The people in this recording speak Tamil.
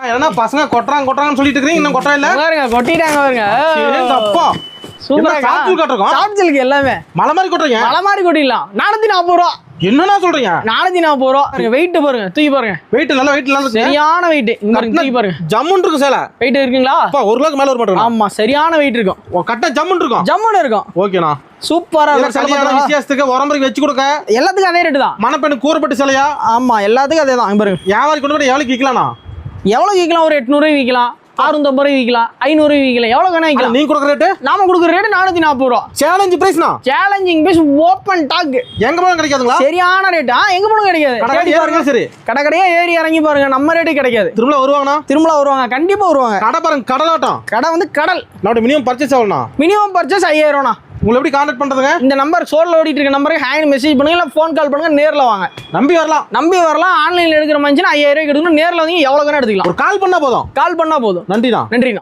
என்ன பசங்க கொட்டுறாங்கன்னு சொல்லிட்டு இருக்கீங்க, இன்னும் கொட்டவே இல்ல. பாருங்க கொட்டிட்டாங்க பாருங்க. அப்பா சூப்பரா சாப்பிட்டு காட்டுறோம். சாப்பிட்டுக்கு எல்லாமே மலை மாதிரி கொட்டுறீங்க. மலை மாதிரி கொட்டிடலாம். 440 ரூபா. என்னன்னா சொல்றீங்க? 440 ரூபா. வெயிட் பாருங்க, தூக்கி பாருங்க. வெயிட் நல்ல வெயிட் நல்லா இருக்கு. சரியான வெயிட். இங்க தூக்கி பாருங்க. ஜம்முன்னு இருக்கு சேலை. வெயிட் இருக்குங்களா? அப்பா 1 கிலோக்கு மேல வர மாட்டேங்குது. ஆமா சரியான வெயிட் இருக்கும். கட்ட ஜம்முன்னு இருக்கும். ஜம்முன்னு இருக்கும். ஓகேண்ணா. சூப்பரா இருக்கும். கல்யாண விசேஷத்துக்கு உரம்பரைக்கு வச்சு கொடுக்க எல்லாத்துக்கும் அதே ரேட்டு தான். மணப்பெண்ணு கூறப்பட்டு சேலையா? ஆமா எல்லாத்துக்கும் அதே தான். பாருங்க வியாபாரி கொண்டு போய் எவ்வளவு விற்கலாம்ண்ணா? எவ்வளவு விற்கலாம்? ஒரு 800 விற்கலாம், 650 விற்கலாம், 500 விற்கலாம். எவ்வளவு வேணா விற்கலாம். நீங்க கொடுக்குற ரேட்டு? நாம கொடுக்குற ரேட்டு 440 ரூபா. சேலஞ்ச் பிரைஸ்னா? Challenging price, open talk. எங்க போனாலும் கிடைக்காதுங்களா? சரியான ரேட். எங்க போனாலும் கிடைக்காது. சரி கடை கடையா ஏறி இறங்கி பாருங்க, நம்ம ரேட்டு கிடைக்காது. திரும்ப வருவாங்கண்ணா? திரும்ப வருவாங்க, கண்டிப்பா வருவாங்க. கடை பாருங்க, கடலாட்டம். கடை வந்து கடல். நம்மளோட மினிமம் பர்ச்சேஸ் ஆகணும்ண்ணா. Minimum purchase 5000. உங்களை எப்படி கான்டாக்ட் பண்றதுங்க? இந்த நம்பர் சோல்ல ஓடிட்டு இருக்க நம்பருக்கு ஹேண்ட் மெசேஜ் பண்ணுங்க, இல்ல ஃபோன் கால் பண்ணுங்க. நேர்ல வாங்க, நம்பி வரலாம். நம்பி வரலாம். ஆன்லைன்ல எடுக்கிற மாதிரி 5000 ரூபாய் எடுக்கணும். நேர்ல வந்து எவ்வளவு வேணா எடுத்துக்கலாம். ஒரு கால் பண்ணா போதும். கால் பண்ணா போதும். நன்றிண்ணா. நன்றிண்ணா.